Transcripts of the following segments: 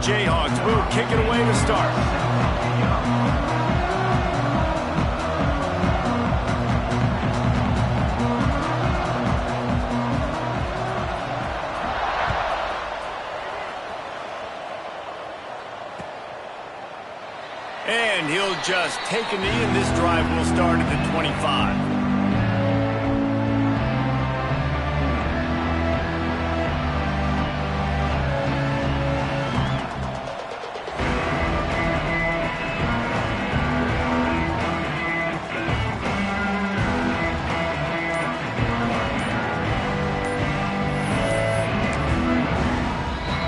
Jayhawks will kick it away to start. And he'll just take a knee, and this drive will start at the 25.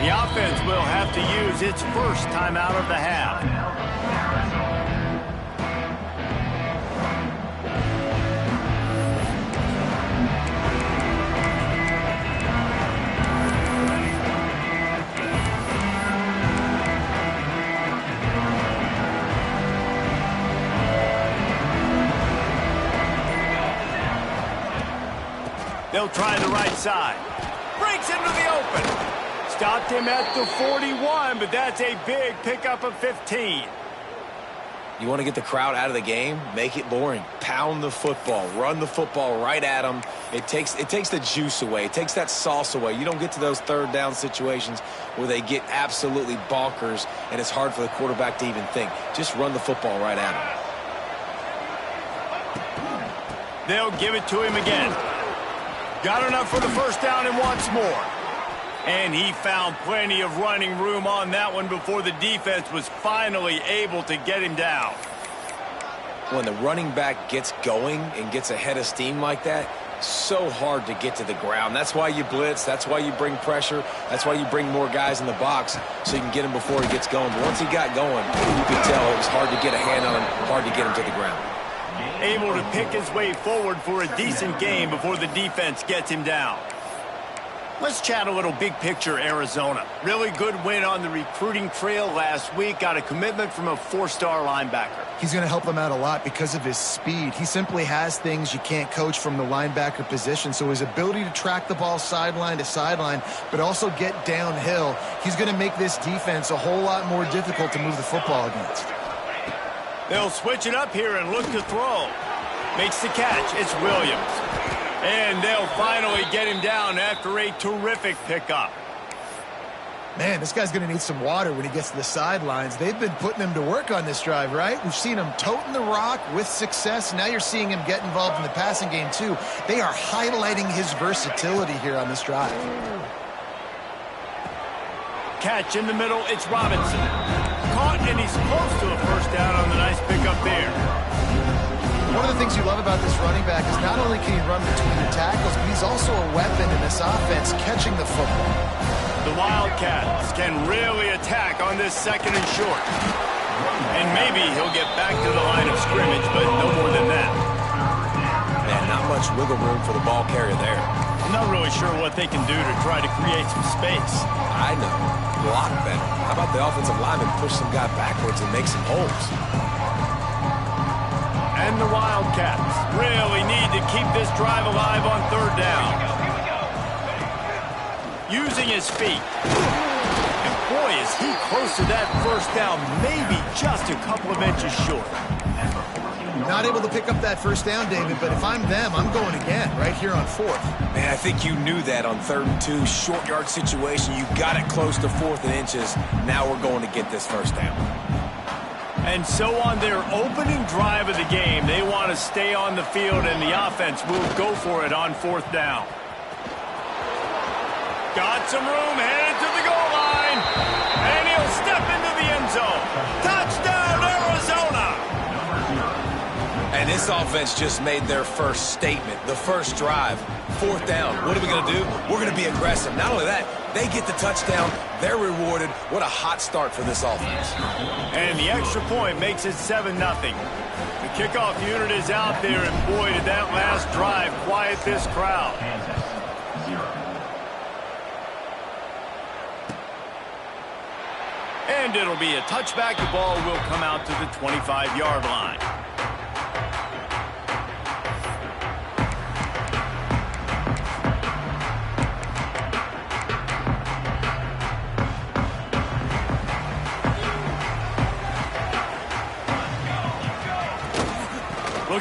The offense will have to use its first timeout of the half. They'll try the right side. Breaks into the open. Stopped him at the 41, but that's a big pickup of 15. You want to get the crowd out of the game? Make it boring. Pound the football. Run the football right at them. It takes the juice away. It takes that sauce away. You don't get to those third down situations where they get absolutely bonkers, and it's hard for the quarterback to even think. Just run the football right at them. They'll give it to him again. Got enough for the first down and wants more. And he found plenty of running room on that one before the defense was finally able to get him down. When the running back gets going and gets ahead of steam like that, so hard to get to the ground. That's why you blitz. That's why you bring pressure. That's why you bring more guys in the box so you can get him before he gets going. But once he got going, you could tell it was hard to get a hand on him, hard to get him to the ground. Able to pick his way forward for a decent game before the defense gets him down. Let's chat a little big picture Arizona. Really good win on the recruiting trail last week. Got a commitment from a four-star linebacker. He's going to help them out a lot because of his speed. He simply has things you can't coach from the linebacker position. So his ability to track the ball sideline to sideline, but also get downhill, he's going to make this defense a whole lot more difficult to move the football against. They'll switch it up here and look to throw. Makes the catch. It's Williams. And they'll finally get him down after a terrific pickup. Man, this guy's going to need some water when he gets to the sidelines. They've been putting him to work on this drive, right? We've seen him toting the rock with success. Now you're seeing him get involved in the passing game, too. They are highlighting his versatility here on this drive. Catch in the middle. It's Robinson. Caught, and he's close to a first down on the nice pickup there. One of the things you love about this running back is not only can he run between the tackles, but he's also a weapon in this offense catching the football. The Wildcats can really attack on this second and short. And maybe he'll get back to the line of scrimmage, but no more than that. Man, not much wiggle room for the ball carrier there. I'm not really sure what they can do to try to create some space. I know. Block better. How about the offensive lineman push some guy backwards and make some holes? And the Wildcats really need to keep this drive alive on third down. Using his feet. And boy, is he close to that first down, maybe just a couple of inches short. Not able to pick up that first down, David, but if I'm them, I'm going again right here on fourth. Man, I think you knew that on 3rd and 2, short yard situation. You got it close to 4th and inches. Now we're going to get this first down. And so on their opening drive of the game, they want to stay on the field, and the offense will go for it on 4th down. Got some room, headed to the goal line, and he'll step into the end zone. Touchdown, Arizona! And this offense just made their first statement, the first drive. 4th down. What are we going to do? We're going to be aggressive. Not only that, they get the touchdown. They're rewarded. What a hot start for this offense. And the extra point makes it 7-0. The kickoff unit is out there, and boy, did that last drive quiet this crowd. And it'll be a touchback. The ball will come out to the 25-yard line.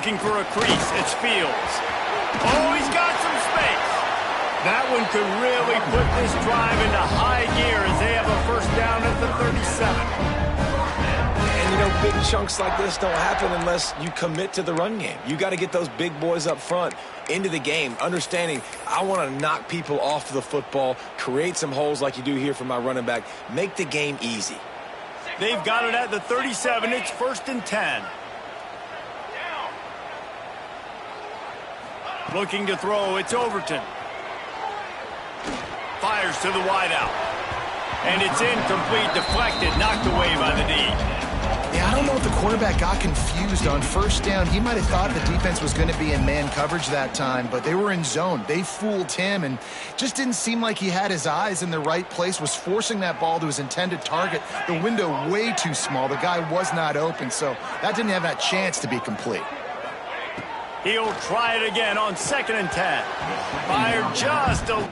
Looking for a crease. It's Fields. Oh, he's got some space. That one could really put this drive into high gear as they have a first down at the 37. And, you know, big chunks like this don't happen unless you commit to the run game. You got to get those big boys up front into the game, understanding I want to knock people off the football, create some holes like you do here for my running back, make the game easy. They've got it at the 37. It's 1st and 10. Looking to throw. It's Overton. Fires to the wideout. And it's incomplete, deflected, knocked away by the D. Yeah, I don't know if the quarterback got confused on first down. He might have thought the defense was going to be in man coverage that time, but they were in zone. They fooled him and just didn't seem like he had his eyes in the right place, was forcing that ball to his intended target. The window way too small. The guy was not open, so that didn't have that chance to be complete. He'll try it again on 2nd and 10. Fired just a...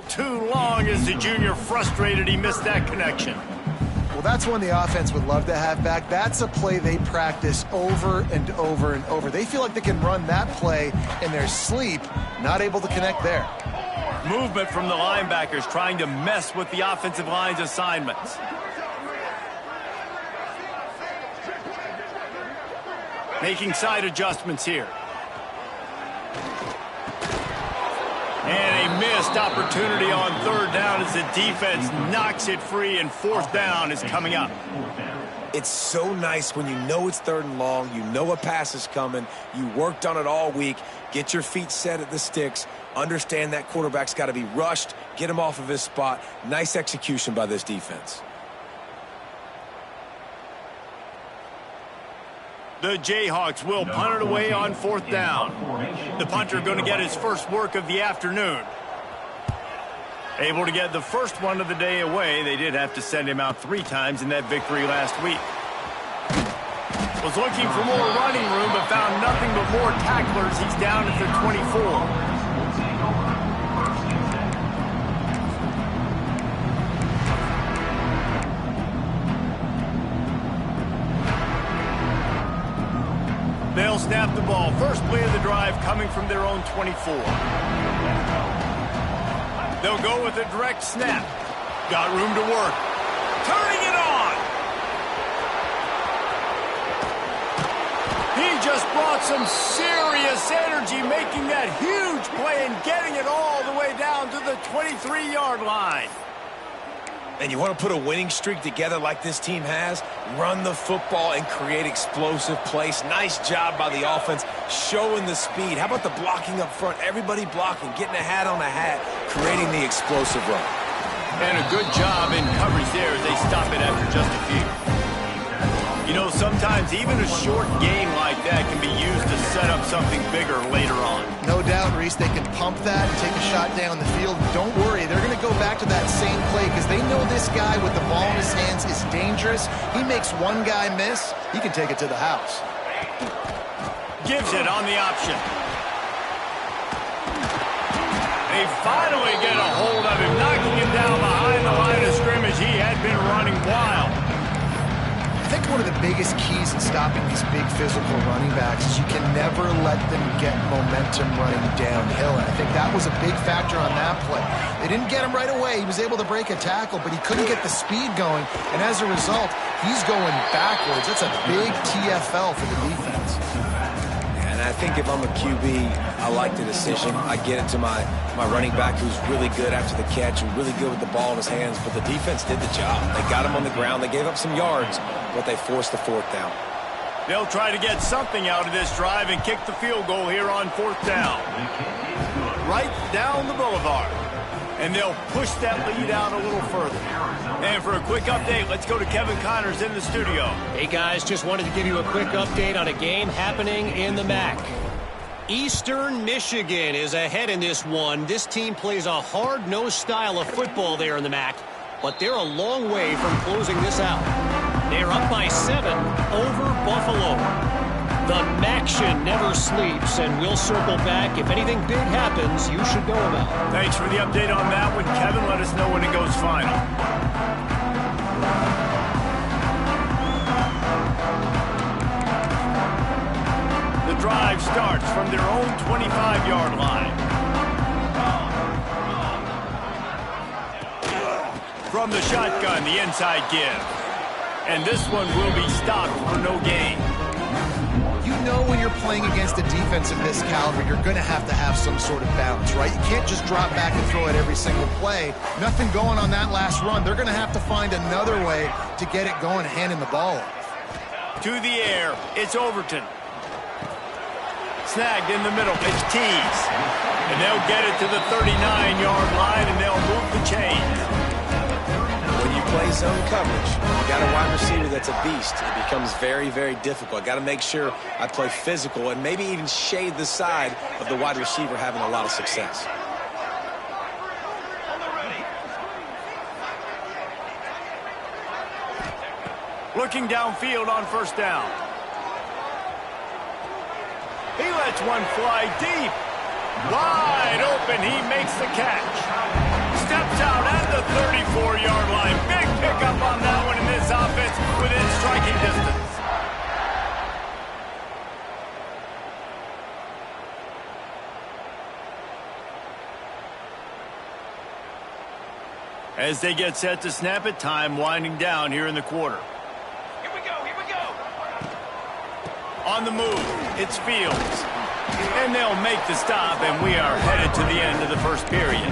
too long as the junior frustrated he missed that connection. Well, that's one the offense would love to have back. That's a play they practice over and over and over. They feel like they can run that play in their sleep, not able to connect there. Movement from the linebackers trying to mess with the offensive line's assignments. Making side adjustments here. And a missed opportunity on 3rd down as the defense knocks it free, and 4th down is coming up. It's so nice when you know it's 3rd and long, you know a pass is coming, you worked on it all week, get your feet set at the sticks, understand that quarterback's got to be rushed, get him off of his spot. Nice execution by this defense. The Jayhawks will punt it away on 4th down. The punter going to get his first work of the afternoon. Able to get the first one of the day away. They did have to send him out 3 times in that victory last week. Was looking for more running room, but found nothing but more tacklers. He's down at the 24. They'll snap the ball. First play of the drive coming from their own 24. They'll go with a direct snap. Got room to work. Turning it on. He just brought some serious energy, making that huge play and getting it all the way down to the 23-yard line. And you want to put a winning streak together like this team has, run the football and create explosive plays. Nice job by the offense, showing the speed. How about the blocking up front? Everybody blocking, getting a hat on a hat, creating the explosive run. And a good job in coverage there as they stop it after just a few. You know, sometimes even a short game like that can be used to set up something bigger later on. No doubt, Reese, they can pump that and take a shot down the field. Don't worry, they're going to go back to that same play because they know this guy with the ball in his hands is dangerous. He makes one guy miss, he can take it to the house. Gives it on the option. They finally get a hold of him, knocking him down behind the line of scrimmage. He had been running wild. I think one of the biggest keys in stopping these big physical running backs is you can never let them get momentum running downhill. And I think that was a big factor on that play. They didn't get him right away. He was able to break a tackle, but he couldn't get the speed going. And as a result, he's going backwards. That's a big TFL for the defense. And I think if I'm a QB, I like the decision. I get it to my running back who's really good after the catch and really good with the ball in his hands, but the defense did the job. They got him on the ground. They gave up some yards, but they forced the 4th down. They'll try to get something out of this drive and kick the field goal here on 4th down. Right down the boulevard. And they'll push that lead out a little further. And for a quick update, let's go to Kevin Connors in the studio. Hey, guys, just wanted to give you a quick update on a game happening in the MAC. Eastern Michigan is ahead in this one. This team plays a hard-nosed style of football there in the MAC, but they're a long way from closing this out. They're up by 7 over Buffalo. The MACtion never sleeps, and we'll circle back. If anything big happens, you should know about it. Thanks for the update on that one, Kevin. Let us know when it goes final. The drive starts from their own 25-yard line. From the shotgun, the inside give. And this one will be stopped for no gain. You know when you're playing against a defense of this caliber, you're going to have some sort of balance, right? You can't just drop back and throw it every single play. Nothing going on that last run. They're going to have to find another way to get it going, handing the ball off. To the air, it's Overton. Snagged in the middle, it's Tease. And they'll get it to the 39-yard line, and they'll move the chains. When you play zone coverage, you got a wide receiver that's a beast. It becomes very, very difficult. I got to make sure I play physical and maybe even shade the side of the wide receiver having a lot of success. Looking downfield on first down. He lets one fly deep. Wide open, he makes the catch. Steps out at the 34-yard line. Big pickup on that one in this offense within striking distance. As they get set to snap it, time winding down here in the quarter. Here we go. On the move, it's Fields. And they'll make the stop, and we are headed to the end of the first period.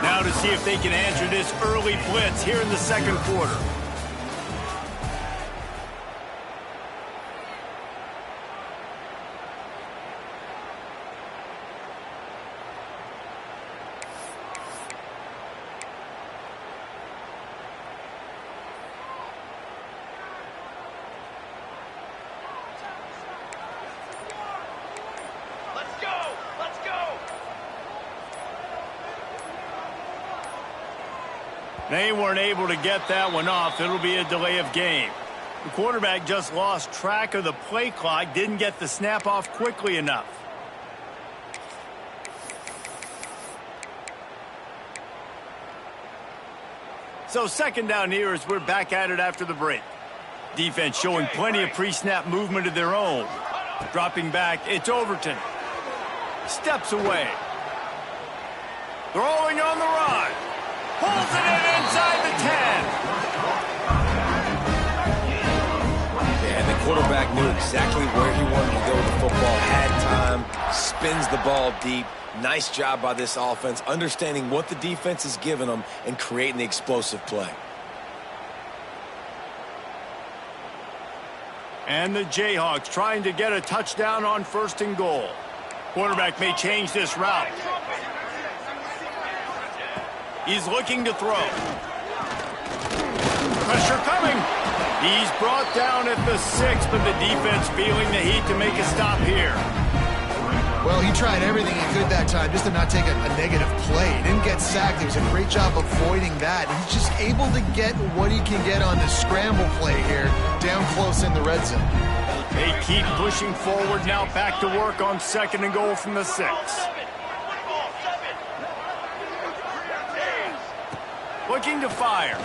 Now to see if they can answer this early blitz here in the second quarter. They weren't able to get that one off. It'll be a delay of game. The quarterback just lost track of the play clock, didn't get the snap off quickly enough. So second down here as we're back at it after the break. Defense showing plenty of pre-snap movement of their own. Dropping back, it's Overton. Steps away. Throwing on the run. Pulls it in inside the 10. And the quarterback knew exactly where he wanted to go with the football. Had time, spins the ball deep. Nice job by this offense, understanding what the defense is giving them and creating the explosive play. And the Jayhawks trying to get a touchdown on first and goal. Quarterback may change this route. He's looking to throw. Pressure coming. He's brought down at the 6, but the defense feeling the heat to make a stop here. Well, he tried everything he could that time just to not take a negative play. He didn't get sacked. It was a great job avoiding that. He's just able to get what he can get on the scramble play here, down close in the red zone. They keep pushing forward now, back to work on second and goal from the 6. Looking to fire.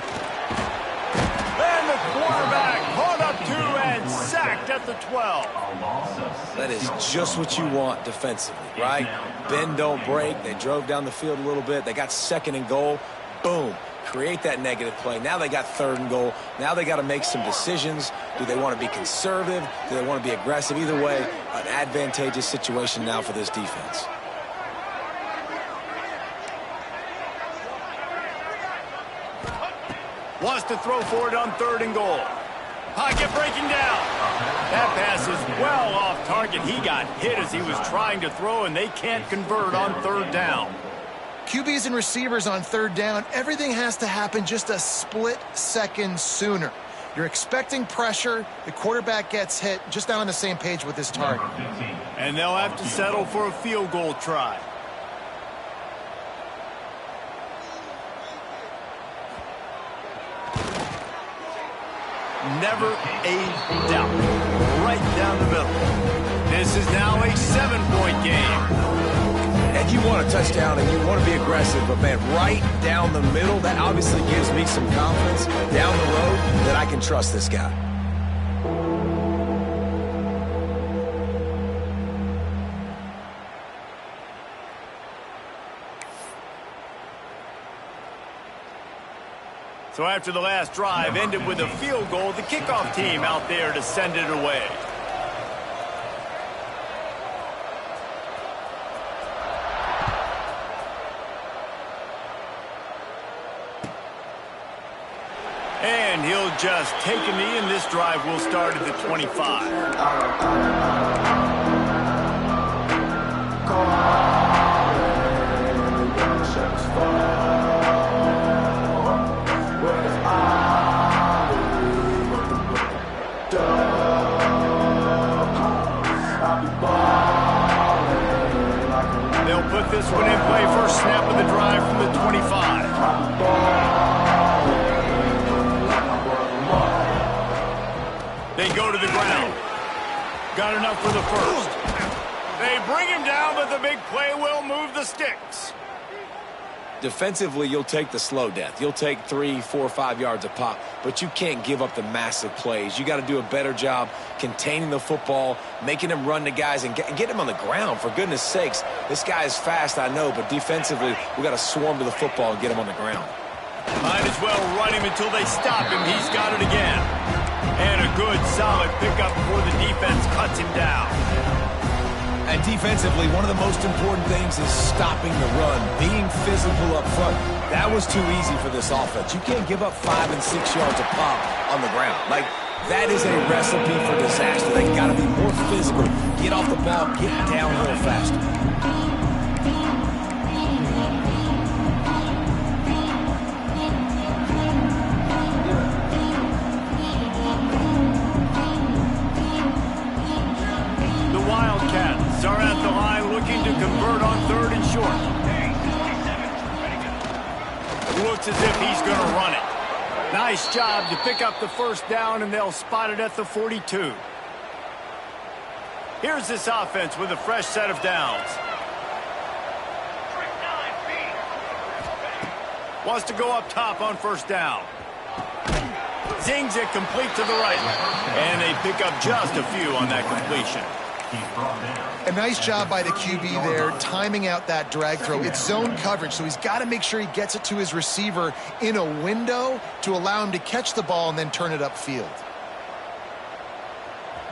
And the quarterback caught up to and sacked at the 12. That is just what you want defensively, right? Bend, don't break. They drove down the field a little bit. They got second and goal. Boom. Create that negative play. Now they got third and goal. Now they got to make some decisions. Do they want to be conservative? Do they want to be aggressive? Either way, an advantageous situation now for this defense. Wants to throw for it on third and goal. Pocket breaking down. That pass is well off target. He got hit as he was trying to throw, and they can't convert on third down. QBs and receivers on third down, everything has to happen just a split second sooner. You're expecting pressure, the quarterback gets hit, just not on the same page with his target. And they'll have to settle for a field goal try. Never a doubt. Right down the middle. This is now a 7-point game. And you want a touchdown and you want to be aggressive, but man, right down the middle, that obviously gives me some confidence down the road that I can trust this guy. So after the last drive ended with a field goal, the kickoff team out there to send it away. And he'll just take a knee, and this drive will start at the 25. They'll put this one in play. First snap of the drive from the 25. They go to the ground. Got enough for the first. They bring him down, but the big play will move the sticks. Defensively, you'll take the slow death. You'll take 3, 4, 5 yards a pop, but you can't give up the massive plays. You got to do a better job containing the football, making him run to guys, and get him on the ground, for goodness sakes. This guy is fast, I know, but defensively, we got to swarm to the football and get him on the ground. Might as well run him until they stop him. He's got it again. And a good, solid pickup before the defense cuts him down. And defensively, one of the most important things is stopping the run, being physical up front. That was too easy for this offense. You can't give up 5 and 6 yards a pop on the ground. Like, that is a recipe for disaster. They got to be more physical, get off the ball, get downhill faster. Are at the line looking to convert on third and short. Looks as if he's going to run it. Nice job to pick up the first down, and they'll spot it at the 42. Here's this offense with a fresh set of downs. Wants to go up top on first down. Zings it complete to the right. And they pick up just a few on that completion. A nice job by the QB there, timing out that drag throw. It's zone coverage, so he's got to make sure he gets it to his receiver in a window to allow him to catch the ball and then turn it upfield.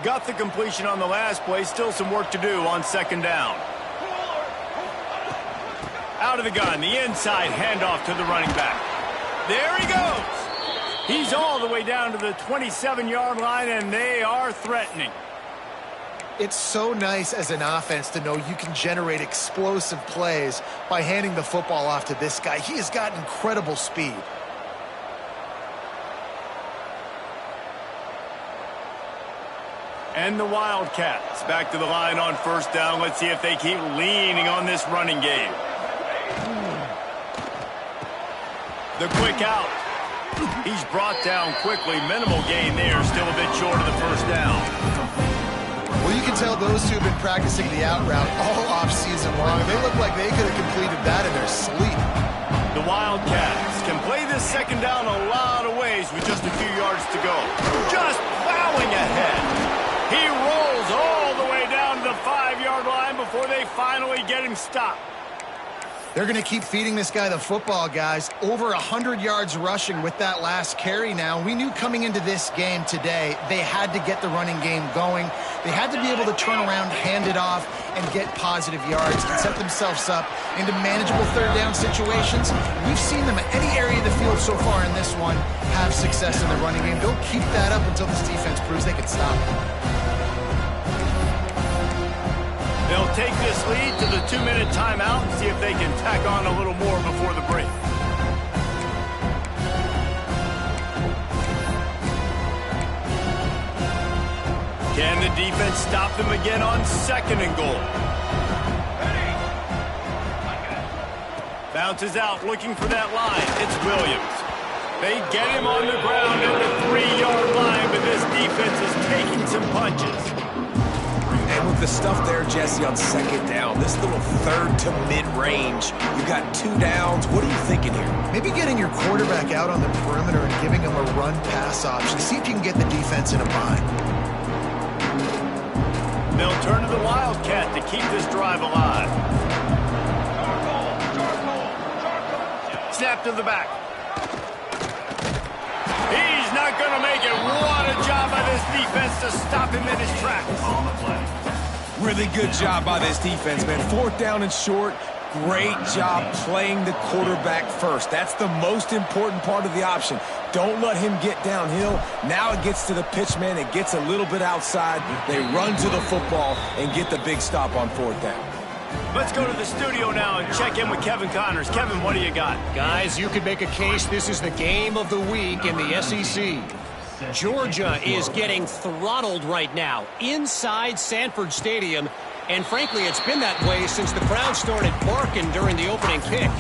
Got the completion on the last play. Still some work to do on second down. Out of the gun, the inside handoff to the running back. There he goes. He's all the way down to the 27-yard line, and they are threatening. It's so nice as an offense to know you can generate explosive plays by handing the football off to this guy. He has got incredible speed. And the Wildcats back to the line on first down. Let's see if they keep leaning on this running game. The quick out. He's brought down quickly. Minimal gain there. Still a bit short of the first down. Well, you can tell those two have been practicing the out route all offseason long. They look like they could have completed that in their sleep. The Wildcats can play this second down a lot of ways with just a few yards to go. Just plowing ahead. He rolls all the way down to the 5-yard line before they finally get him stopped. They're going to keep feeding this guy the football, guys. Over 100 yards rushing with that last carry now. We knew coming into this game today, they had to get the running game going. They had to be able to turn around, hand it off, and get positive yards and set themselves up into manageable third down situations. We've seen them at any area of the field so far in this one have success in the running game. They'll keep that up until this defense proves they can stop it. They'll take this lead to the 2-minute timeout and see if they can tack on a little more before the break. Can the defense stop them again on 2nd and goal? Bounces out looking for that line. It's Williams. They get him on the ground at the 3-yard line, but this defense is taking some punches. And with the stuff there, Jesse, on 2nd down, this little 3rd to mid-range, you got 2 downs. What are you thinking here? Maybe getting your quarterback out on the perimeter and giving him a run-pass option. See if you can get the defense in a bind. They'll turn to the Wildcat to keep this drive alive. Snap to the back. He's not going to make it. What a job by this defense to stop him in his tracks. Really good job by this defense, man. 4th down and short. Great job playing the quarterback first. That's the most important part of the option. Don't let him get downhill. Now it gets to the pitch man. It gets a little bit outside. They run to the football and get the big stop on 4th down. Let's go to the studio now and check in with Kevin Connors. Kevin, what do you got? Guys, you could make a case this is the game of the week in the SEC. Georgia is getting throttled right now inside Sanford Stadium, and frankly, it's been that way since the crowd started barking during the opening kick.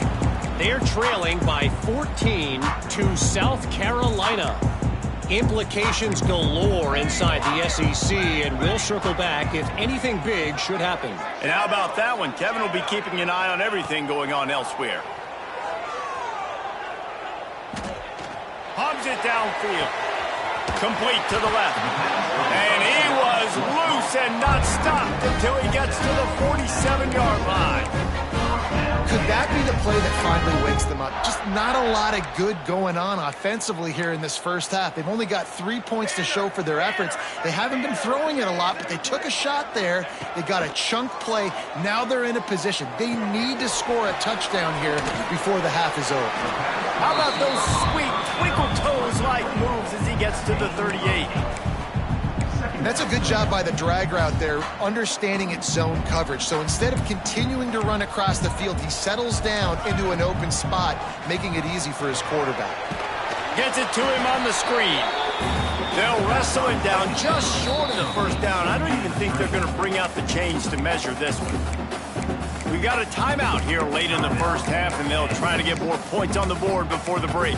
They're trailing by 14 to South Carolina. Implications galore inside the SEC, and we'll circle back if anything big should happen. And how about that one? Kevin will be keeping an eye on everything going on elsewhere. Hums it downfield. Complete to the left. And he was loose and not stopped until he gets to the 47-yard line. Could that be the play that finally wakes them up? Just not a lot of good going on offensively here in this first half. They've only got 3 points to show for their efforts. They haven't been throwing it a lot, but they took a shot there. They got a chunk play. Now they're in a position. They need to score a touchdown here before the half is over. How about those sweet twinkle toes-like moves as he gets to the 38? That's a good job by the drag route there, understanding its zone coverage. So instead of continuing to run across the field, he settles down into an open spot, making it easy for his quarterback. Gets it to him on the screen. They'll wrestle it down just short of the 1st down. I don't even think they're going to bring out the chains to measure this one. We got a timeout here late in the first half, and they'll try to get more points on the board before the break.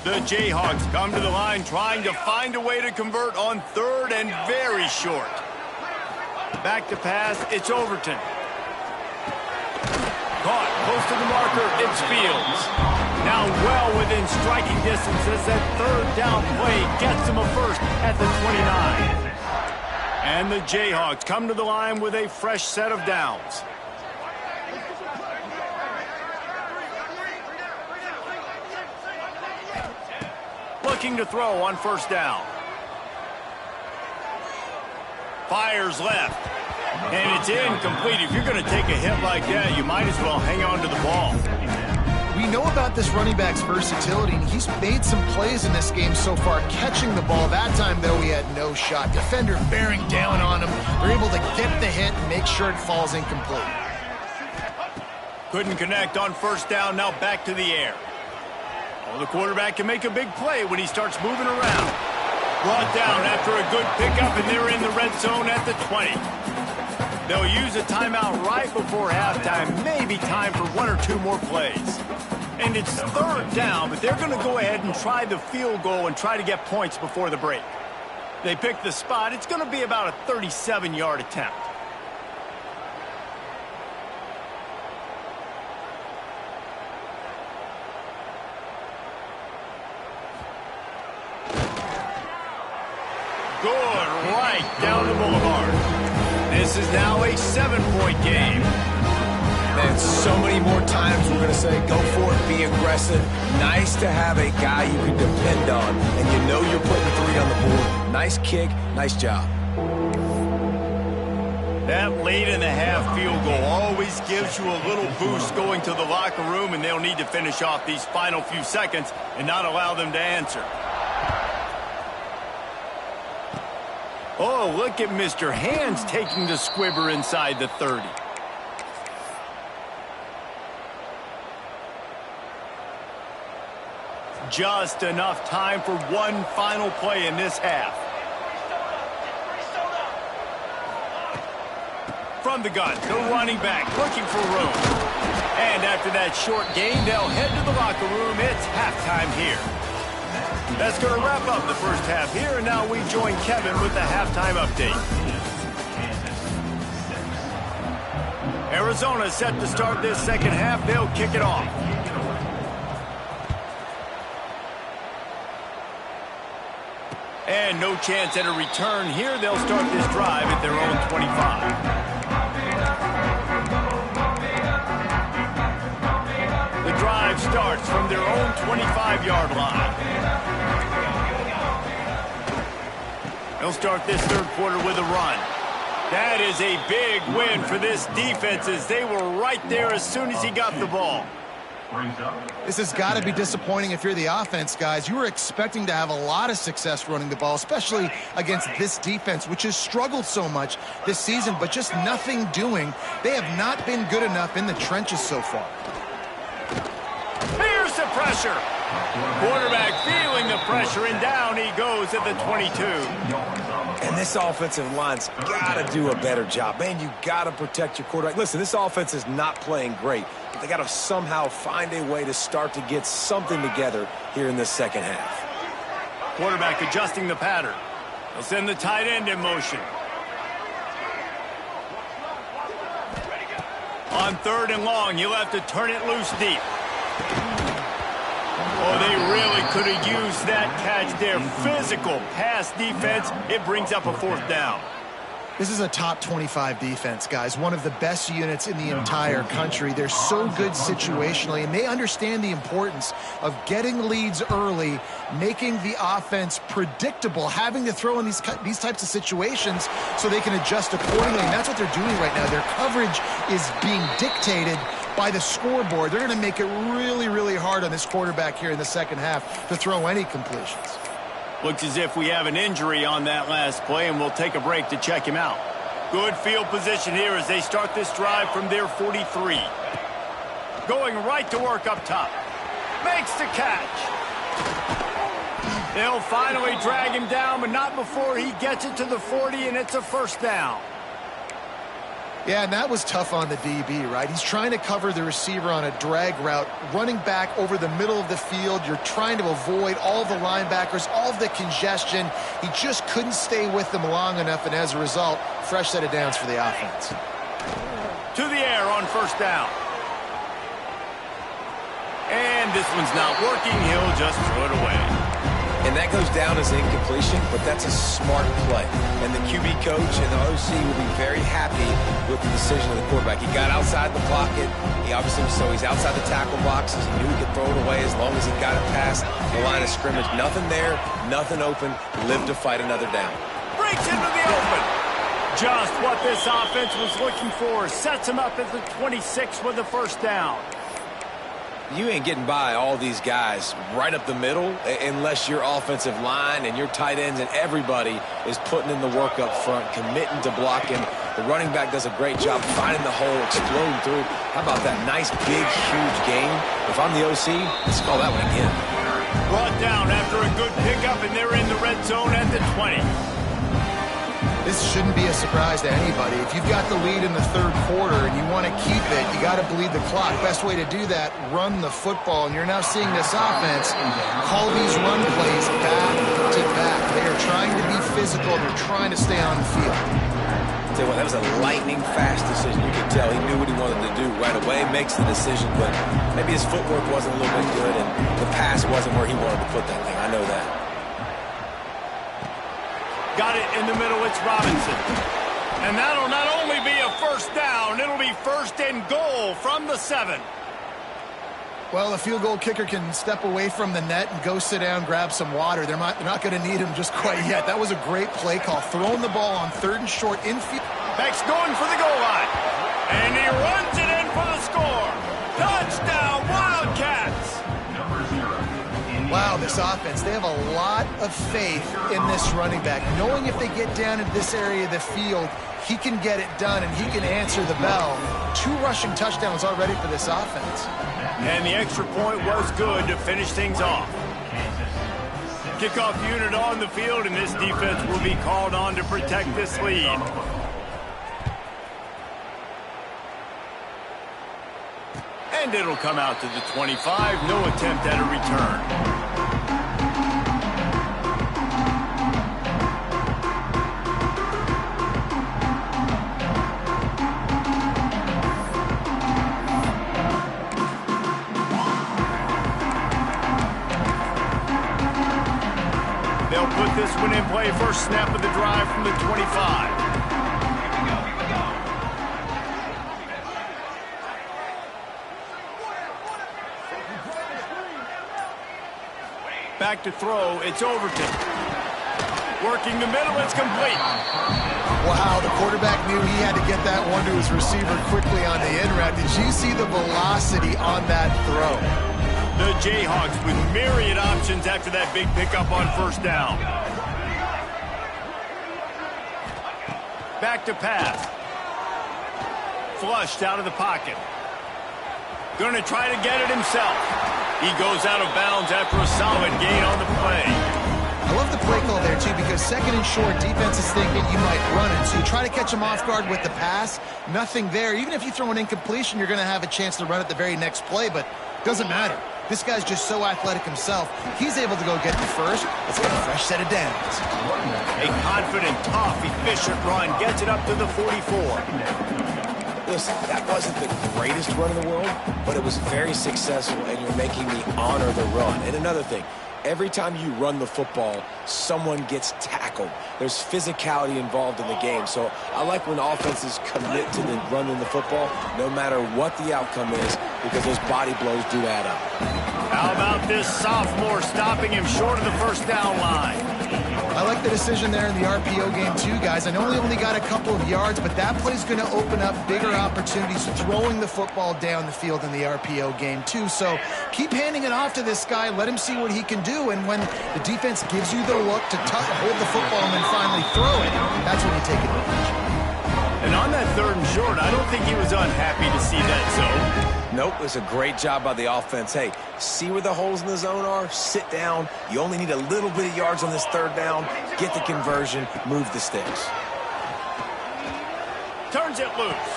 The Jayhawks come to the line trying to find a way to convert on 3rd and very short. Back to pass, it's Overton. Caught, close to the marker, it's Fields. Now well within striking distance as that 3rd down play gets him a first at the 29. And the Jayhawks come to the line with a fresh set of downs. Looking to throw on 1st down. Fires left. And it's incomplete. If you're going to take a hit like that, you might as well hang on to the ball. We know about this running back's versatility, and he's made some plays in this game so far, catching the ball. That time, though, he had no shot. Defender bearing down on him. They're able to get the hit and make sure it falls incomplete. Couldn't connect on 1st down. Now back to the air. Well, the quarterback can make a big play when he starts moving around. Brought down after a good pickup, and they're in the red zone at the 20. They'll use a timeout right before halftime. Maybe time for 1 or 2 more plays. And it's 3rd down, but they're going to go ahead and try the field goal and try to get points before the break. They pick the spot. It's going to be about a 37-yard attempt. Good right down the boulevard. This is now a 7-point game. say, go for it, be aggressive. Nice to have a guy you can depend on, and you know you're putting 3 on the board. Nice kick, nice job. That late-in-the-half field goal always gives you a little boost going to the locker room, and they'll need to finish off these final few seconds and not allow them to answer. Oh, look at Mr. Hands taking the squibber inside the 30. Just enough time for one final play in this half. From the gun, the running back looking for room. And after that short gain, they'll head to the locker room. It's halftime here. That's going to wrap up the first half here, and now we join Kevin with the halftime update. Arizona set to start this second half. They'll kick it off. And no chance at a return here. They'll start this drive at their own 25. The drive starts from their own 25-yard line. They'll start this third quarter with a run. That is a big win for this defense as they were right there as soon as he got the ball. This has got to be disappointing if you're the offense, guys. You were expecting to have a lot of success running the ball, especially against this defense, which has struggled so much this season, but just nothing doing. They have not been good enough in the trenches so far. Here's the pressure. Quarterback feeling the pressure, and down he goes at the 22. And this offensive line's got to do a better job. Man, you got to protect your quarterback. Listen, this offense is not playing great, but they got to somehow find a way to start to get something together here in this second half. Quarterback adjusting the pattern. They'll send the tight end in motion. On 3rd and long, you'll have to turn it loose deep. Oh, they really could have used that catch there. Physical pass defense. It brings up a 4th down. This is a top 25 defense, guys. One of the best units in the entire country. They're so good situationally, and they understand the importance of getting leads early, making the offense predictable, having to throw in these types of situations so they can adjust accordingly. And that's what they're doing right now. Their coverage is being dictated by the scoreboard. They're going to make it really, really hard on this quarterback here in the second half to throw any completions. Looks as if we have an injury on that last play, and we'll take a break to check him out. Good field position here as they start this drive from their 43. Going right to work up top. Makes the catch. They'll finally drag him down, but not before he gets it to the 40, and it's a 1st down. Yeah, and that was tough on the DB, right? He's trying to cover the receiver on a drag route, running back over the middle of the field. You're trying to avoid all the linebackers, all of the congestion. He just couldn't stay with them long enough, and as a result, fresh set of downs for the offense. To the air on 1st down. And this one's not working. He'll just throw it away. And that goes down as an incompletion, but that's a smart play. And the QB coach and the OC will be very happy with the decision of the quarterback. He got outside the pocket. He obviously, so he's outside the tackle boxes. He knew he could throw it away as long as he got it past the line of scrimmage. Nothing there, nothing open. Lived to fight another down. Breaks into the open. Just what this offense was looking for. Sets him up at the 26 with the 1st down. You ain't getting by all these guys right up the middle unless your offensive line and your tight ends and everybody is putting in the work up front, committing to blocking. The running back does a great job finding the hole, exploding through. How about that nice, big, huge gain? If I'm the OC, let's call that one again. Brought down after a good pickup, and they're in the red zone at the 20. This shouldn't be a surprise to anybody. If you've got the lead in the 3rd quarter and you want to keep it, you got to bleed the clock. Best way to do that, run the football. And you're now seeing this offense call these run plays back to back. They are trying to be physical. They're trying to stay on the field. Tell you what, that was a lightning-fast decision. You could tell he knew what he wanted to do right away, makes the decision, but maybe his footwork wasn't a little bit good, and the pass wasn't where he wanted to put that thing. I know that. Got it in the middle, it's Robinson. And that'll not only be a 1st down, it'll be 1st and goal from the 7. Well, a field goal kicker can step away from the net and go sit down, grab some water. They're not going to need him just quite yet. That was a great play call. Throwing the ball on 3rd and short infield. Beck's going for the goal line. And he runs it in for the score. Touchdown, Wildcats! Wow, this offense, they have a lot of faith in this running back. Knowing if they get down into this area of the field, he can get it done and he can answer the bell. 2 rushing touchdowns already for this offense. And the extra point was good to finish things off. Kickoff unit on the field, and this defense will be called on to protect this lead. And it'll come out to the 25. No attempt at a return. They'll put this one in play. First snap of the drive from the 25. Back to throw. It's Overton. Working the middle. It's complete. Wow, the quarterback knew he had to get that one to his receiver quickly on the in route. Did you see the velocity on that throw? The Jayhawks with myriad options after that big pickup on first down. Back to pass. Flushed out of the pocket. Going to try to get it himself. He goes out of bounds after a solid gain on the play. I love the play call there, too, because 2nd and short, defense is thinking you might run it. So you try to catch him off guard with the pass. Nothing there. Even if you throw an incompletion, you're going to have a chance to run it the very next play, but it doesn't matter. This guy's just so athletic himself. He's able to go get the first. Let's get a fresh set of downs. A confident, tough, efficient run gets it up to the 44. Listen, that wasn't the greatest run in the world, but it was very successful, and you're making me honor the run. And another thing, every time you run the football, someone gets tackled. There's physicality involved in the game. So I like when offenses commit to the running the football, no matter what the outcome is, because those body blows do add up. How about this sophomore stopping him short of the first down line? I like the decision there in the RPO game too, guys. I know he only got a couple of yards, but that play's going to open up bigger opportunities throwing the football down the field in the RPO game too. So keep handing it off to this guy. Let him see what he can do. And when the defense gives you the look to hold the football and then finally throw it, that's when you take advantage. And on that 3rd and short, I don't think he was unhappy to see that zone. Nope, it's a great job by the offense. Hey, see where the holes in the zone are? Sit down. You only need a little bit of yards on this 3rd down. Get the conversion. Move the sticks. Turns it loose.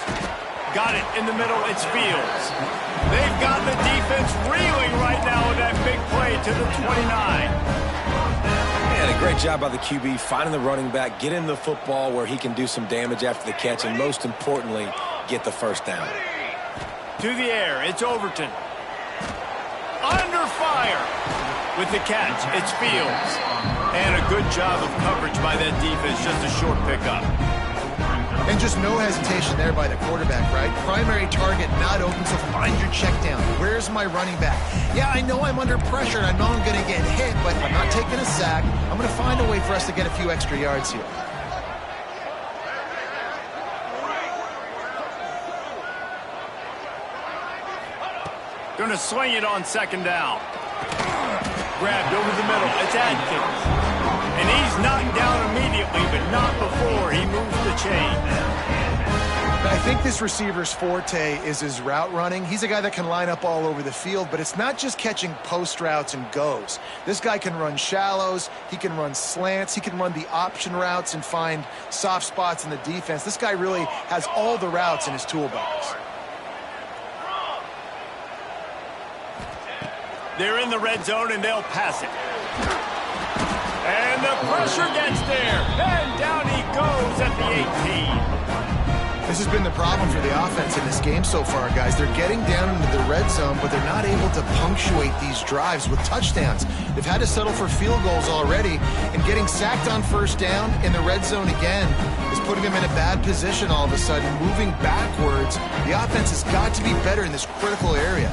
Got it in the middle. It's Fields. They've got the defense reeling right now with that big play to the 29. And a great job by the QB finding the running back, getting the football where he can do some damage after the catch, and most importantly, get the first down. To the air, it's Overton. Under fire. With the catch, it's Fields. And a good job of coverage by that defense, just a short pickup. And just no hesitation there by the quarterback, right? Primary target not open, so find your check down. Where's my running back? Yeah, I know I'm under pressure, and I know I'm going to get hit, but I'm not taking a sack. I'm going to find a way for us to get a few extra yards here. Going to swing it on 2nd down. Grabbed over the middle. It's Adkins. And he's knocked down immediately, but not before he moves the chain. I think this receiver's forte is his route running. He's a guy that can line up all over the field, but it's not just catching post routes and goes. This guy can run shallows, he can run slants, he can run the option routes and find soft spots in the defense. This guy really has all the routes in his toolbox. They're in the red zone, and they'll pass it. And the pressure gets there. And down he goes at the 18. This has been the problem for the offense in this game so far, guys. They're getting down into the red zone, but they're not able to punctuate these drives with touchdowns. They've had to settle for field goals already, and getting sacked on first down in the red zone again is putting them in a bad position all of a sudden, moving backwards. The offense has got to be better in this critical area.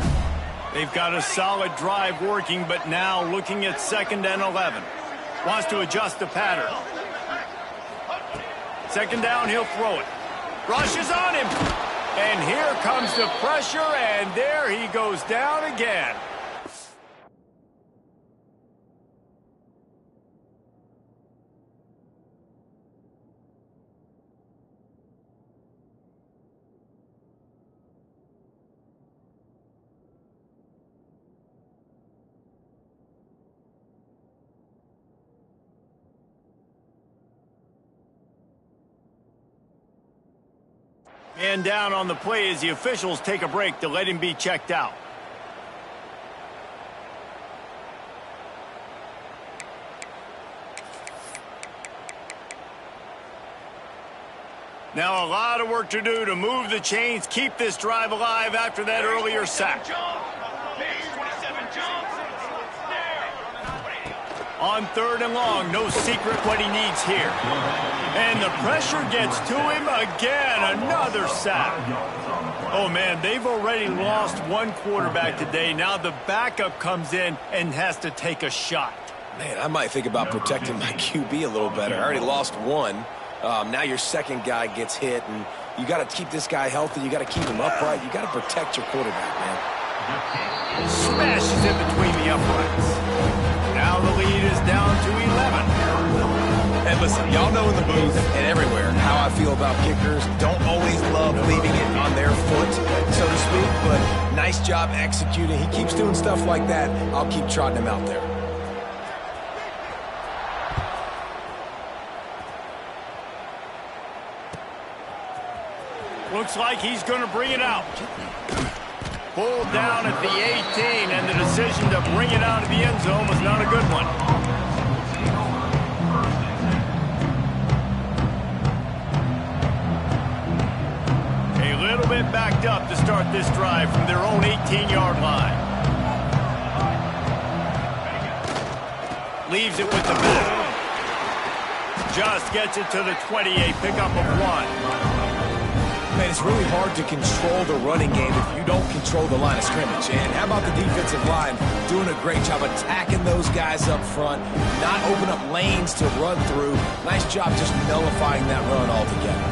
They've got a solid drive working, but now looking at 2nd and 11. Wants to adjust the pattern. 2nd down, he'll throw it. Rushes on him. And here comes the pressure, and there he goes down again. Man down on the play as the officials take a break to let him be checked out. Now a lot of work to do to move the chains, keep this drive alive after that earlier sack. On 3rd and long, no secret what he needs here. And the pressure gets to him again, another sack. Oh, man, they've already lost one quarterback today. Now the backup comes in and has to take a shot. Man, I might think about protecting my QB a little better. I already lost one. Now your second guy gets hit, and you got to keep this guy healthy. You got to keep him upright. You got to protect your quarterback, man. Smashes in between the uprights. Now the lead is down to 11. And listen, y'all know in the booth and everywhere how I feel about kickers. Don't always love leaving it on their foot, so to speak, but nice job executing. He keeps doing stuff like that. I'll keep trotting him out there. Looks like he's going to bring it out. Pulled down at the 18, and the decision to bring it out of the end zone was not a good one. A little bit backed up to start this drive from their own 18-yard line. Leaves it with the back. Just gets it to the 20, a pickup of 1. Man, it's really hard to control the running game if you don't control the line of scrimmage. And how about the defensive line doing a great job attacking those guys up front, not open up lanes to run through. Nice job just nullifying that run altogether.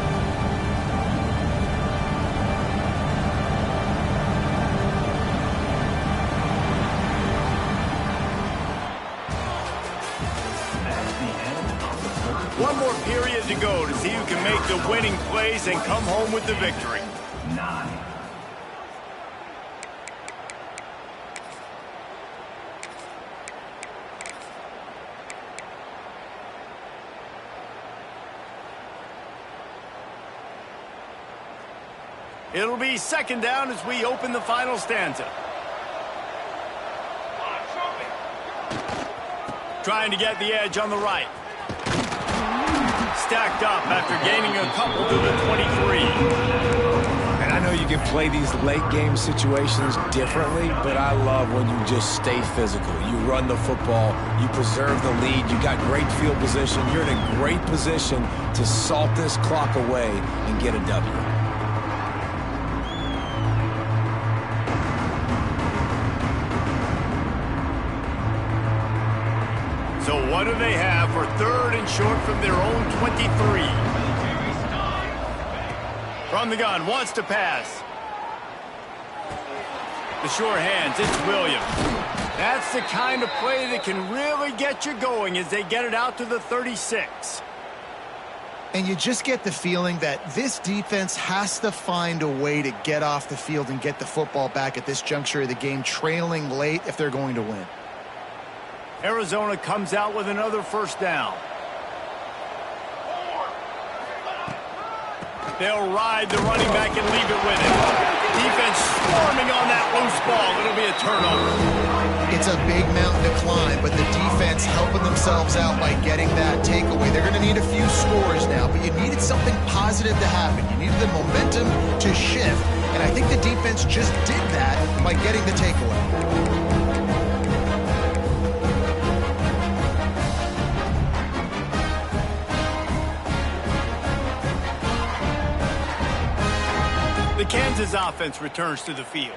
One more period to go to see who can make the winning plays and come home with the victory. 9. It'll be 2nd down as we open the final stanza. Trying to get the edge on the right. Stacked up after gaining a couple to the 23. And I know you can play these late game situations differently, but I love when you just stay physical. You run the football, you preserve the lead, you got great field position, you're in a great position to salt this clock away and get a W. So what do they have for 3rd and short from their own 23? From the gun, wants to pass. The sure hands, it's Williams. That's the kind of play that can really get you going as they get it out to the 36. And you just get the feeling that this defense has to find a way to get off the field and get the football back at this juncture of the game, trailing late if they're going to win. Arizona comes out with another 1st down. They'll ride the running back and leave it with him. Defense swarming on that loose ball. It'll be a turnover. It's a big mountain to climb, but the defense helping themselves out by getting that takeaway. They're going to need a few scores now, but you needed something positive to happen. You needed the momentum to shift, and I think the defense just did that by getting the takeaway. The Kansas offense returns to the field.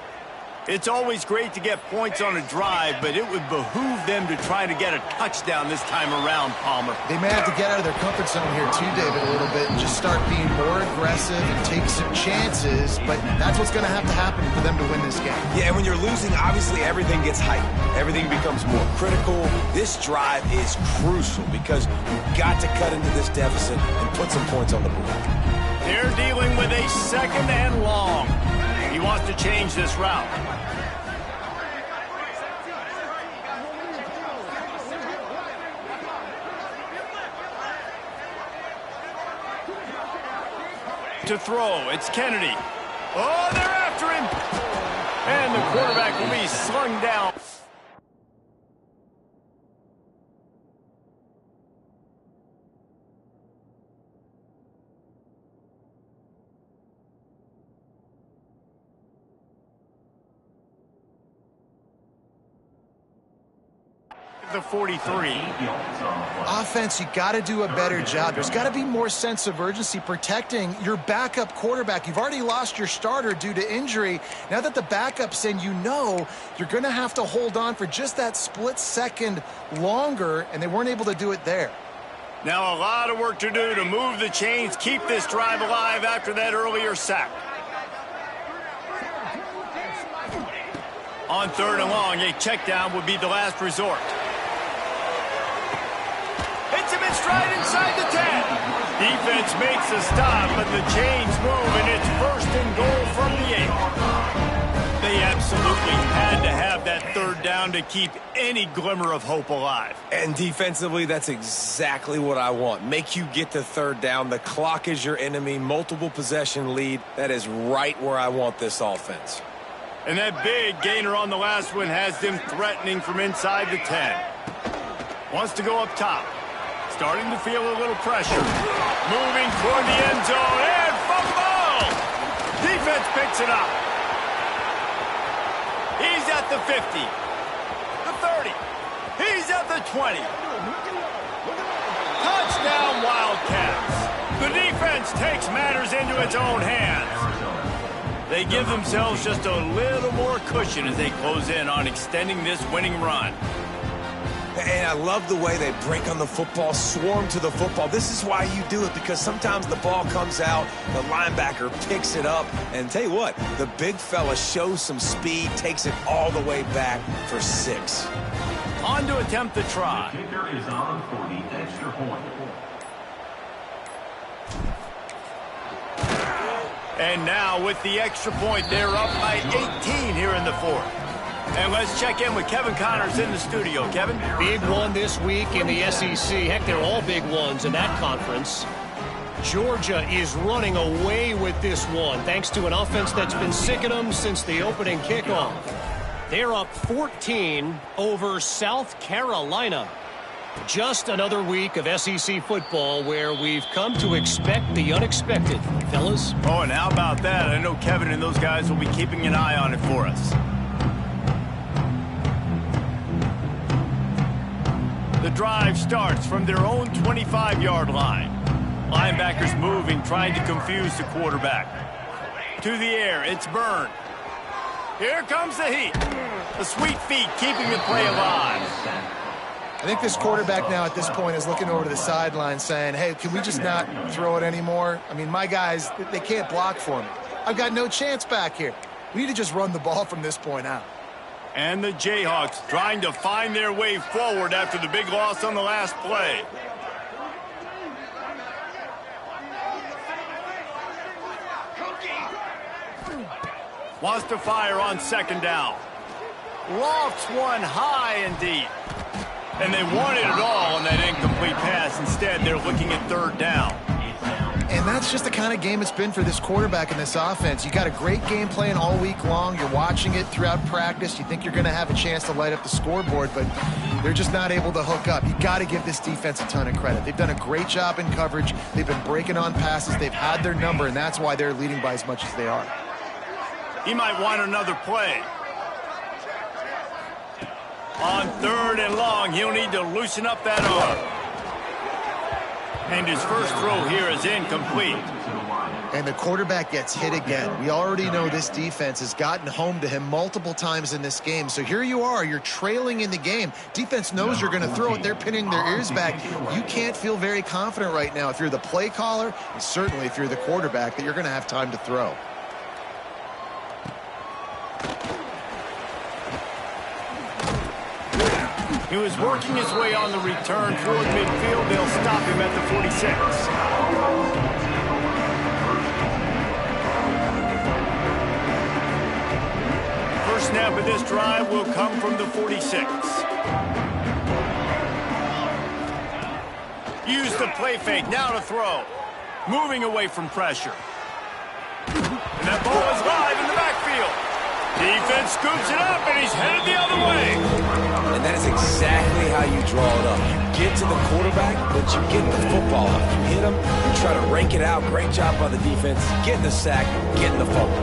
It's always great to get points on a drive, but it would behoove them to try to get a touchdown this time around, Palmer. They may have to get out of their comfort zone here too, David, a little bit and just start being more aggressive and take some chances, but that's what's going to happen for them to win this game. Yeah, and when you're losing, obviously everything gets heightened. Everything becomes more critical. This drive is crucial because you've got to cut into this deficit and put some points on the board. They're dealing with a 2nd and long. He wants to change this route. To throw, it's Kennedy. Oh, they're after him. And the quarterback will be slung down. The 43. Offense, you got to do a better job. There's got to be more sense of urgency protecting your backup quarterback. You've already lost your starter due to injury. Now that the backup's in, you know you're going to have to hold on for just that split second longer, and they weren't able to do it there. Now a lot of work to do to move the chains, keep this drive alive after that earlier sack. On 3rd and long, a check down would be the last resort. Hits him in stride inside the 10. Defense makes a stop, but the chains move, and it's 1st and goal from the 8. They absolutely had to have that 3rd down to keep any glimmer of hope alive. And defensively, that's exactly what I want. Make you get to 3rd down. The clock is your enemy. Multiple possession lead. That is right where I want this offense. And that big gainer on the last one has them threatening from inside the 10. Wants to go up top. Starting to feel a little pressure. Moving toward the end zone and fumble! Defense picks it up. He's at the 50. The 30. He's at the 20. Touchdown Wildcats. The defense takes matters into its own hands. They give themselves just a little more cushion as they close in on extending this winning run. And I love the way they break on the football, swarm to the football. This is why you do it, because sometimes the ball comes out, the linebacker picks it up, and tell you what, the big fella shows some speed, takes it all the way back for 6. On to attempt the try. The kicker is on for the extra point. And now with the extra point, they're up by 18 here in the 4th. And let's check in with Kevin Connors in the studio. Kevin? Big one this week in the SEC. Heck, they're all big ones in that conference. Georgia is running away with this one, thanks to an offense that's been sicking them since the opening kickoff. They're up 14 over South Carolina. Just another week of SEC football where we've come to expect the unexpected, fellas. Oh, and how about that? I know Kevin and those guys will be keeping an eye on it for us. The drive starts from their own 25-yard line. Linebackers moving, trying to confuse the quarterback. To the air, it's Byrne. Here comes the heat. The sweet feet keeping the play alive. I think this quarterback now at this point is looking over to the sideline saying, hey, can we just not throw it anymore? I mean, my guys, they can't block for me. I've got no chance back here. We need to just run the ball from this point out. And the Jayhawks trying to find their way forward after the big loss on the last play. Wants to fire on 2nd down. Lofts one high and deep. And they wanted it all on that incomplete pass. Instead, they're looking at 3rd down. And that's just the kind of game it's been for this quarterback in this offense. You got a great game plan all week long. You're watching it throughout practice. You think you're going to have a chance to light up the scoreboard, but they're just not able to hook up. You got to give this defense a ton of credit. They've done a great job in coverage. They've been breaking on passes. They've had their number, and that's why they're leading by as much as they are. He might want another play. On 3rd and long, he'll need to loosen up that arm. And his first throw here is incomplete. And the quarterback gets hit again. We already know this defense has gotten home to him multiple times in this game. So here you are, you're trailing in the game. Defense knows you're going to throw it. They're pinning their ears back. You can't feel very confident right now if you're the play caller, and certainly if you're the quarterback, that you're going to have time to throw. He was working his way on the return toward midfield. They'll stop him at the 46. First snap of this drive will come from the 46. Use the play fake. Now to throw. Moving away from pressure. And that ball is live in the backfield. Defense scoops it up, and he's headed the other way. And that is exactly how you draw it up. You get to the quarterback, but you get the football up. You hit him, you try to rake it out. Great job by the defense. Getting the sack, getting the fumble.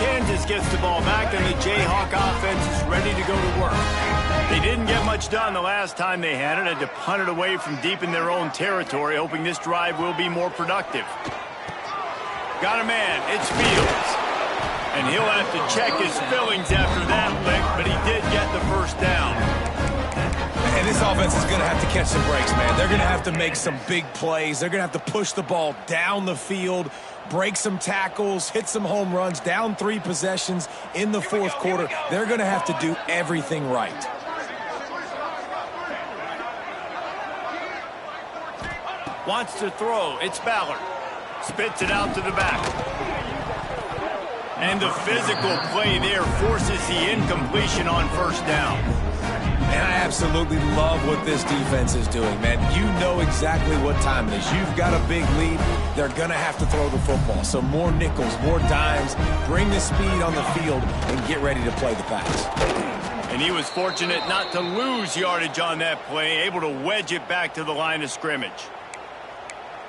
Kansas gets the ball back, and the Jayhawk offense is ready to go to work. They didn't get much done the last time they had it. Had to punt it away from deep in their own territory, hoping this drive will be more productive. Got a man. It's Fields. And he'll have to check his fillings after that lick, but he did get the first down. And this offense is going to have to catch some breaks, man. They're going to have to make some big plays. They're going to have to push the ball down the field, break some tackles, hit some home runs, down 3 possessions in the fourth quarter. They're going to have to do everything right. Wants to throw. It's Ballard. Spits it out to the back. And the physical play there forces the incompletion on first down. And I absolutely love what this defense is doing, man. You know exactly what time it is. You've got a big lead. They're going to have to throw the football. So more nickels, more dimes. Bring the speed on the field and get ready to play the pass. And he was fortunate not to lose yardage on that play, able to wedge it back to the line of scrimmage.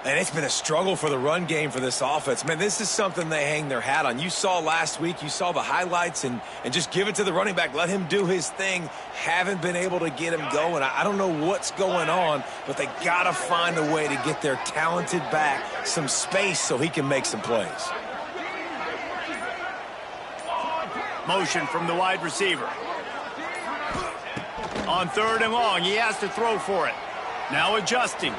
And it's been a struggle for the run game for this offense. Man, this is something they hang their hat on. You saw last week, you saw the highlights, and just give it to the running back. Let him do his thing. Haven't been able to get him going. I don't know what's going on, but they got to find a way to get their talented back some space so he can make some plays. Motion from the wide receiver. On 3rd and long, he has to throw for it. Now adjusting.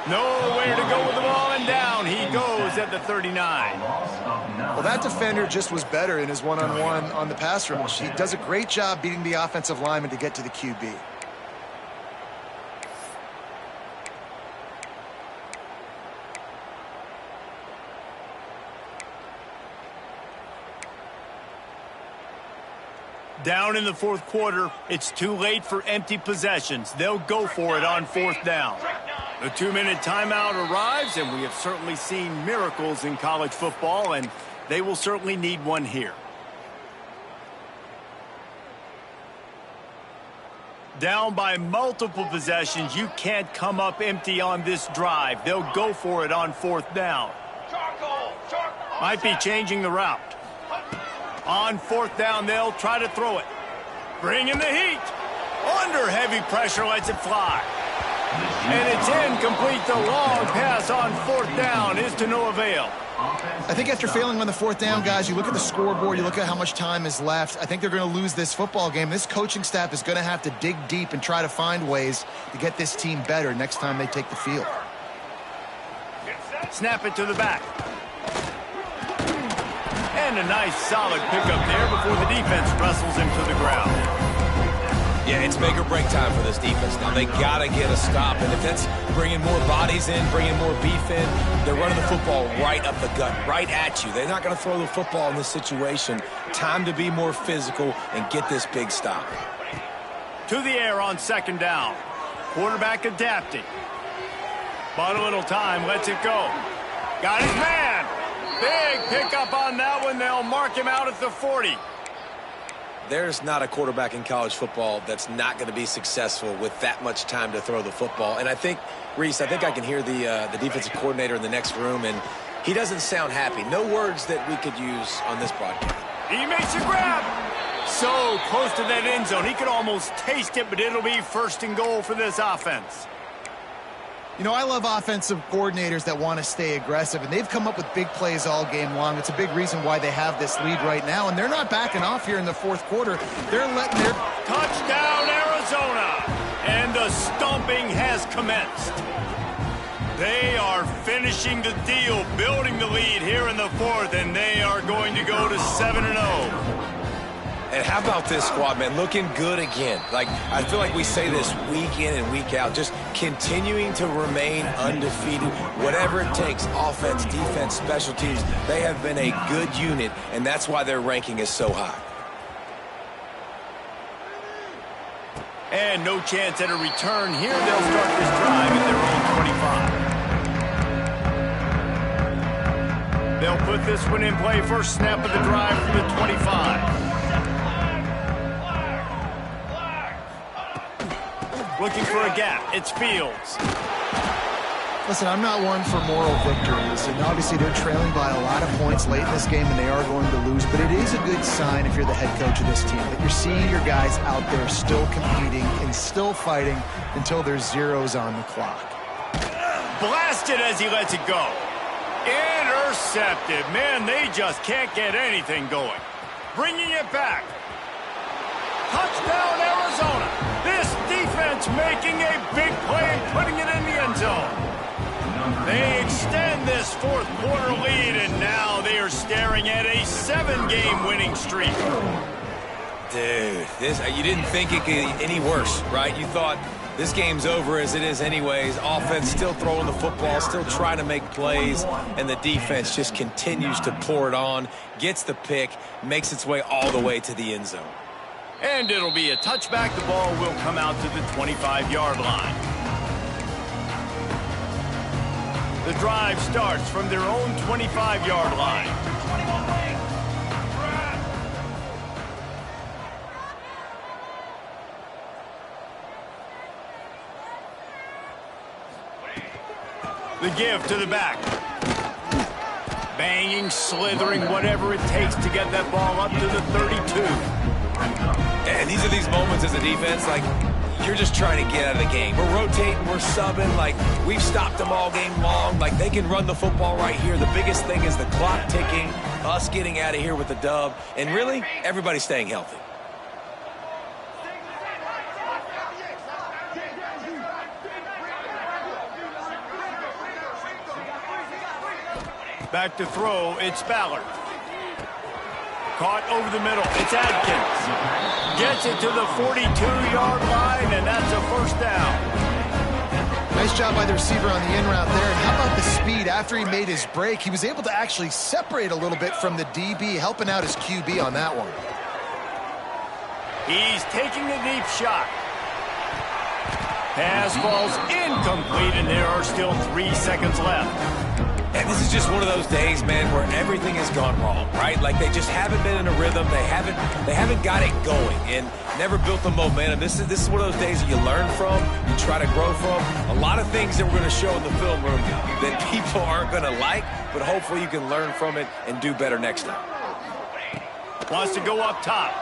Nowhere to go with the ball, and down he goes at the 39. Well, that defender just was better in his one-on-one on the pass rush. He does a great job beating the offensive lineman to get to the QB. Down in the fourth quarter, it's too late for empty possessions. They'll go for it on 4th down. The 2-minute timeout arrives, and we have certainly seen miracles in college football, and they will certainly need one here. Down by multiple possessions, you can't come up empty on this drive. They'll go for it on 4th down. Might be changing the route. On 4th down, they'll try to throw it. Bring in the heat. Under heavy pressure, lets it fly. And it's incomplete. The long pass on 4th down is to no avail. I think after failing on the 4th down, guys, you look at the scoreboard, you look at how much time is left. I think they're going to lose this football game. This coaching staff is going to have to dig deep and try to find ways to get this team better next time they take the field. Snap it to the back. And a nice solid pickup there before the defense wrestles him to the ground. Yeah, it's make or break time for this defense now. They got to get a stop, and if that's bringing more bodies in, bringing more beef in, they're running the football right up the gut, right at you. They're not going to throw the football in this situation. Time to be more physical and get this big stop. To the air on 2nd down. Quarterback adapting. Bought a little time, lets it go. Got his man. Big pickup on that one. They'll mark him out at the 40. There's not a quarterback in college football that's not going to be successful with that much time to throw the football. And I think, Reese, I can hear the defensive coordinator in the next room, and he doesn't sound happy. No words that we could use on this broadcast. He makes a grab. So close to that end zone. He could almost taste it, but it'll be 1st and goal for this offense. You know, I love offensive coordinators that want to stay aggressive, and they've come up with big plays all game long. It's a big reason why they have this lead right now, and they're not backing off here in the 4th quarter. They're letting their... Touchdown, Arizona! And the stomping has commenced. They are finishing the deal, building the lead here in the 4th, and they are going to go to 7-0. And how about this squad, man? Looking good again. Like, I feel like we say this week in and week out, just continuing to remain undefeated. Whatever it takes, offense, defense, special teams, they have been a good unit, and that's why their ranking is so high. And no chance at a return here. They'll start this drive at their own 25. They'll put this one in play. First snap of the drive from the 25. Looking for a gap. It's Fields. Listen, I'm not one for moral victories, and obviously they're trailing by a lot of points late in this game, and they are going to lose, but it is a good sign if you're the head coach of this team that you're seeing your guys out there still competing and still fighting until there's zeros on the clock. Blasted as he lets it go. Intercepted. Man, they just can't get anything going. Bringing it back. Touchdown, Arizona. This defense making a big play and putting it in the end zone. They extend this 4th quarter lead, and now they are staring at a 7-game winning streak. Dude, you didn't think it could get any worse, right? You thought this game's over as it is anyways. Offense still throwing the football, still trying to make plays, and the defense just continues to pour it on, gets the pick, makes its way all the way to the end zone. And it'll be a touchback. The ball will come out to the 25-yard line. The drive starts from their own 25-yard line. The give to the back. Banging, slithering, whatever it takes to get that ball up to the 32. And these are these moments as a defense, like, you're just trying to get out of the game. We're rotating, we're subbing, like, we've stopped them all game long. Like, they can run the football right here. The biggest thing is the clock ticking, us getting out of here with the dub, and really, everybody staying healthy. Back to throw, it's Ballard. Caught over the middle, it's Adkins. Gets it to the 42-yard line, and that's a 1st down. Nice job by the receiver on the in route there. And how about the speed? After he made his break, he was able to actually separate a little bit from the DB, helping out his QB on that one. He's taking a deep shot. Pass falls incomplete, and there are still 3 seconds left. And this is just one of those days, man, where everything has gone wrong, right? Like, they just haven't been in a rhythm. They haven't got it going and never built the momentum. This is one of those days that you learn from, you try to grow from. A lot of things that we're going to show in the film room that people aren't going to like, but hopefully you can learn from it and do better next time. Wants to go up top.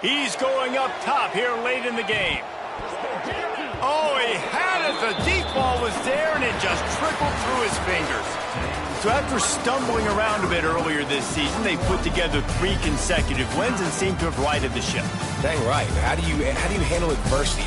He's going up top here late in the game. Oh, he had it. The deep ball was there, and it just trickled through his fingers. So after stumbling around a bit earlier this season, they put together 3 consecutive wins and seem to have righted the ship. Dang right. How do you handle adversity?